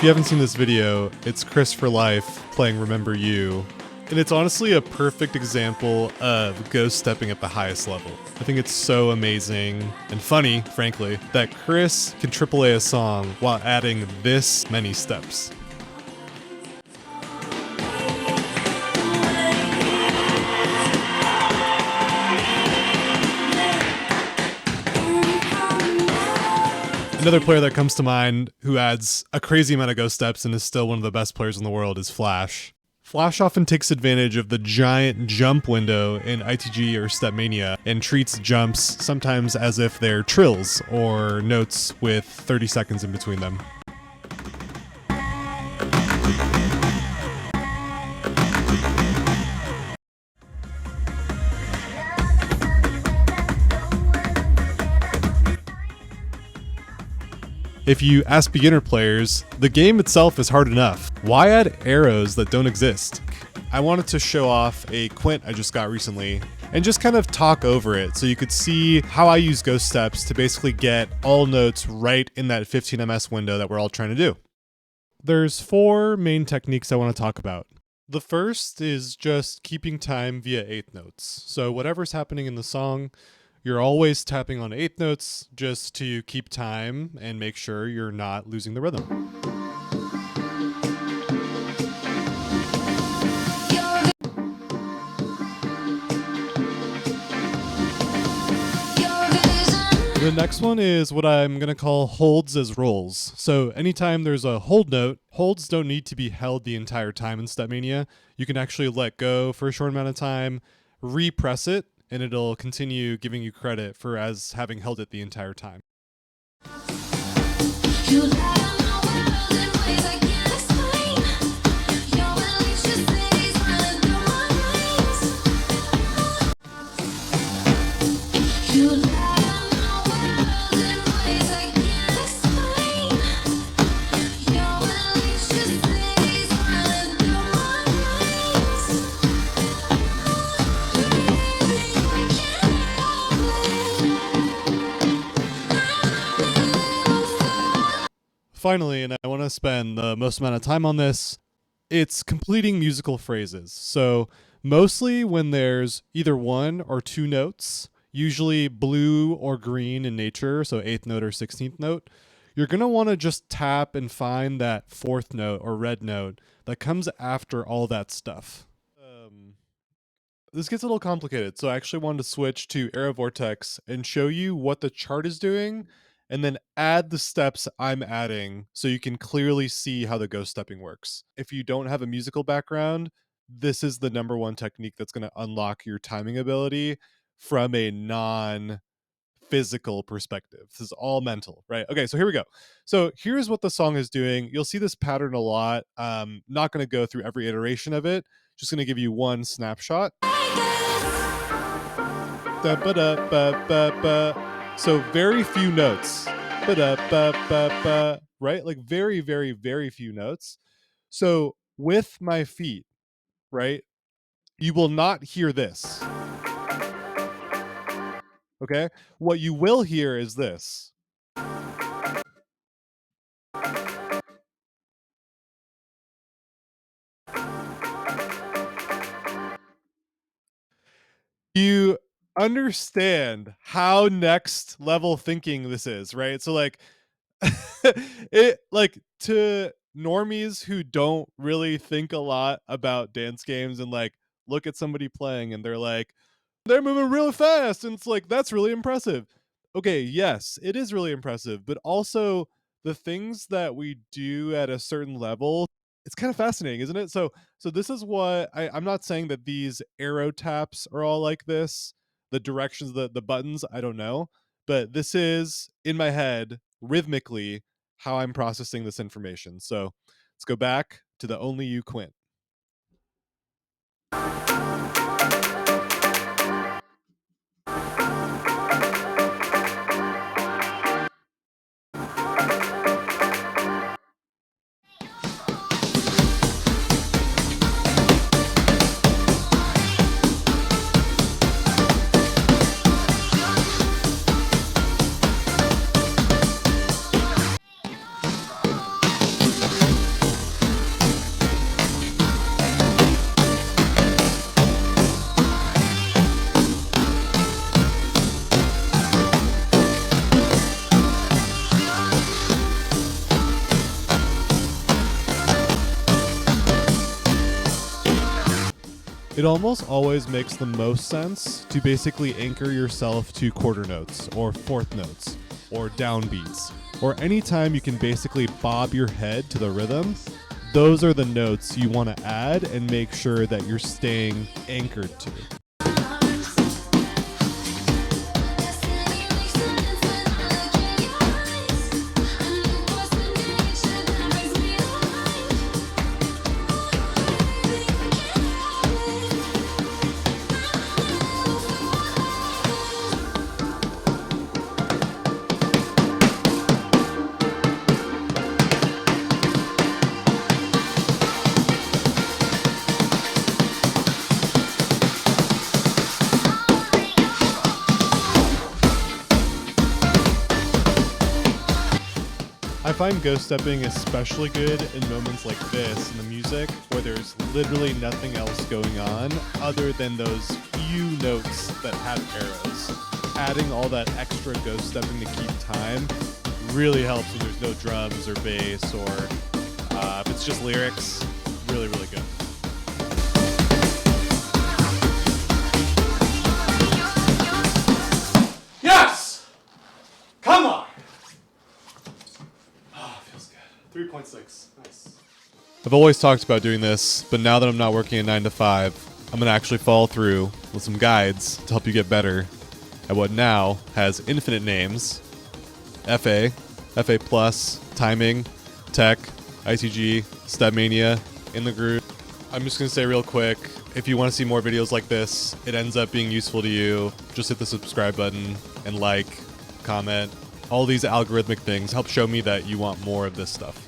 you haven't seen this video, it's Chris for Life playing Remember You. And it's honestly a perfect example of ghost stepping at the highest level. I think it's so amazing and funny, frankly, that Chris can AAA a song while adding this many steps. Another player that comes to mind who adds a crazy amount of ghost steps and is still one of the best players in the world is Flash. Flash often takes advantage of the giant jump window in ITG or Stepmania and treats jumps sometimes as if they're trills or notes with 30 seconds in between them. If you ask beginner players, the game itself is hard enough. Why add arrows that don't exist? I wanted to show off a Quint I just got recently and just kind of talk over it so you could see how I use ghost steps to basically get all notes right in that 15 ms window that we're all trying to do. There's 4 main techniques I want to talk about. The first is just keeping time via 8th notes. So whatever's happening in the song, you're always tapping on 8th notes just to keep time and make sure you're not losing the rhythm. The next one is what I'm going to call holds as rolls. So anytime there's a hold note, holds don't need to be held the entire time in Stepmania. You can actually let go for a short amount of time, repress it, and it'll continue giving you credit for as having held it the entire time. Finally, and I want to spend the most amount of time on this, it's completing musical phrases. So mostly when there's either 1 or 2 notes, usually blue or green in nature, so 8th note or 16th note, you're going to want to just tap and find that 4th note or red note that comes after all that stuff. This gets a little complicated, so I actually wanted to switch to Arrow Vortex and show you what the chart is doing and then add the steps I'm adding so you can clearly see how the ghost stepping works. If you don't have a musical background, this is the #1 technique that's going to unlock your timing ability from a non-physical perspective. This is all mental, right? Okay, so here we go. So here's what the song is doing. You'll see this pattern a lot. Not going to go through every iteration of it. Just going to give you one snapshot. So very few notes, right? Like very, very, very few notes. So with my feet, right, you will not hear this. Okay? What you will hear is this. You understand how next level thinking this is, right? So like it like to normies who don't really think a lot about dance games and like look at somebody playing and they're moving real fast and it's like that's really impressive. Okay, yes, it is really impressive, but also the things that we do at a certain level, it's kind of fascinating, isn't it? So this is what I'm not saying that these arrow taps are all like this. The directions, the buttons, I don't know. But this is in my head rhythmically how I'm processing this information. So let's go back to the Only You Quint. It almost always makes the most sense to basically anchor yourself to quarter notes or fourth notes or downbeats, or anytime you can basically bob your head to the rhythm. Those are the notes you want to add and make sure that you're staying anchored to. I find ghost stepping especially good in moments like this in the music where there's literally nothing else going on other than those few notes that have arrows. Adding all that extra ghost stepping to keep time really helps when there's no drums or bass, or if it's just lyrics. Really, really good. Yes! Come on! 3.6. Nice. I've always talked about doing this, but now that I'm not working a 9 to 5, I'm going to actually follow through with some guides to help you get better at what now has infinite names: FA, FA Plus, Timing, Tech, ICG, Stepmania, In the Groove. I'm just going to say real quick, if you want to see more videos like this, it ends up being useful to you, just hit the subscribe button and like, comment. All these algorithmic things help show me that you want more of this stuff.